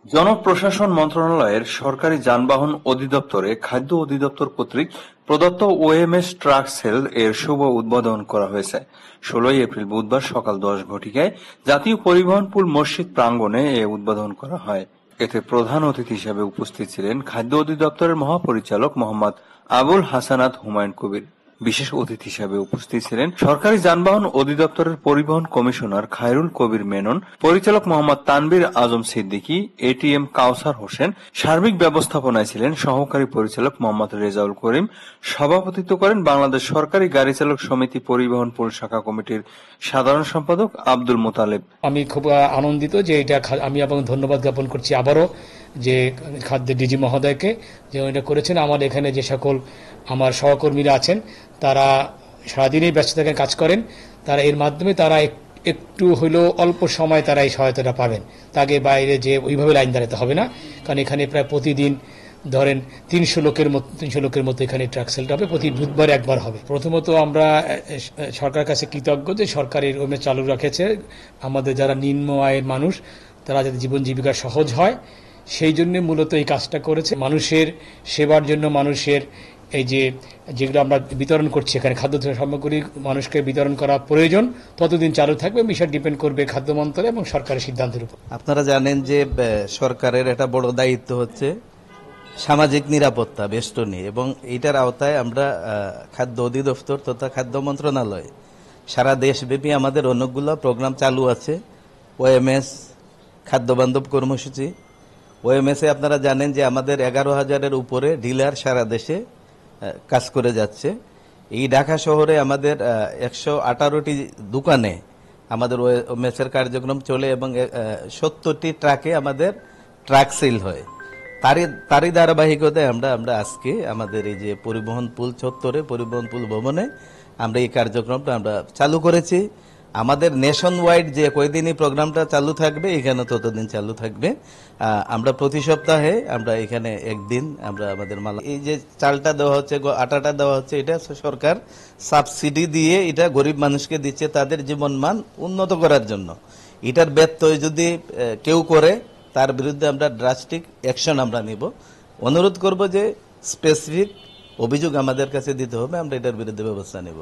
জনপ্রশাসন মন্ত্রণালয়ের সরকারি যানবাহন অধিদপ্তরে খাদ্য অধিদপ্তর কর্তৃক প্রদত্ত ওএমএস ট্রাক সেল এর শুভ উদ্বোধন করা হয়েছে। 16 এপ্রিল বুধবার সকাল 10 ঘটিকায় জাতীয় পরিবহন পুল মসজিদ প্রাঙ্গণে এ উদ্বোধন করা হয়। এতে প্রধান অতিথি হিসেবে উপস্থিত ছিলেন খাদ্য অধিদপ্তরের মহাপরিচালক মোহাম্মদ আবুল হাসানাত হুমায়ুন কবির। বিশেষ অতিথি হিসেবে উপস্থিত ছিলেন সরকারি যানবাহন অধিদপ্তরের পরিবহন কমিশনার খায়রুল কবির মেনন, পরিচালক মোহাম্মদ তানভীর আজম সিদ্দিকী, এটিএম কাউসার হোসেন। সার্বিক ব্যবস্থাপনায় ছিলেন সহকারী পরিচালক মোহাম্মদ রেজাউল করিম। সভাপতিত্ব করেন বাংলাদেশ সরকারি গাড়ি চালক সমিতি পরিবহন পুল শাখা কমিটির সাধারণ সম্পাদক আব্দুল মোতালেব। আমি খুব আনন্দিত যে এটা আমি এবং ধন্যবাদ জ্ঞাপন করছি আবারও যে খাদ্য ডিজি মহোদয়কে যে এটা করেছেন। আমার এখানে যে সকল আমার সহকর্মীরা আছেন তারা সারাদিনই ব্যস্ত থাকেন, কাজ করেন, তারা এর মাধ্যমে তারা একটু হলেও অল্প সময় তারা এই সহায়তাটা পাবেন। তাকে বাইরে যে ওইভাবে লাইন দাঁড়াতে হবে না, কারণ এখানে প্রায় প্রতিদিন ধরেন 300 লোকের মতো এখানে ট্রাক সেলটা হবে, প্রতি বুধবার একবার হবে। প্রথমত আমরা সরকারের কাছে কৃতজ্ঞ যে সরকারের ওমে চালু রাখেছে আমাদের যারা নিম্ন আয়ের মানুষ তারা যাতে জীবন জীবিকা সহজ হয় সেই জন্য মূলত এই কাজটা করেছে। মানুষের সেবার জন্য, মানুষের এই যেগুলো আমরা বিতরণ করছি এখানে খাদ্য সামগ্রী মানুষকে বিতরণ করা প্রয়োজন, ততদিন চালু থাকবে। বিষয় ডিপেন্ড করবে খাদ্য মন্ত্রণালয় এবং সরকারের সিদ্ধান্তের উপর। আপনারা জানেন যে সরকারের একটা বড় দায়িত্ব হচ্ছে সামাজিক নিরাপত্তা বেষ্টনী, এবং এইটার আওতায় আমরা খাদ্য অধিদপ্তর তথা খাদ্য মন্ত্রণালয় সারা দেশব্যাপী আমাদের অনেকগুলো প্রোগ্রাম চালু আছে। ওএমএস খাদ্য বান্ধব কর্মসূচি, ওএমএসে আপনারা জানেন যে আমাদের 11,000-এর উপরে ডিলার সারা দেশে কাজ করে যাচ্ছে। এই ঢাকা শহরে আমাদের 118টি দোকানে আমাদের ওএমএসের কার্যক্রম চলে এবং 70টি ট্রাকে আমাদের ট্রাক সেল হয়। তারই ধারাবাহিকতায় আমরা আজকে আমাদের এই যে পরিবহন পুল চত্বরে, পরিবহন পুল ভবনে আমরা এই কার্যক্রমটা আমরা চালু করেছি। আমাদের নেশন ওয়াইড যে কয়দিনই প্রোগ্রামটা চালু থাকবে এখানে ততদিন চালু থাকবে। আমরা প্রতি সপ্তাহে আমরা এখানে একদিন আমরা আমাদের মাল, এই যে চালটা দেওয়া হচ্ছে, আটাটা দেওয়া হচ্ছে, এটা সরকার সাবসিডি দিয়ে এটা গরিব মানুষকে দিচ্ছে তাদের জীবন মান উন্নত করার জন্য। এটার ব্যত্যয় যদি কেউ করে তার বিরুদ্ধে আমরা ড্রাস্টিক অ্যাকশন আমরা নিব। অনুরোধ করব যে স্পেসিফিক অভিযোগ আমাদের কাছে দিতে হবে, আমরা এটার বিরুদ্ধে ব্যবস্থা নেব।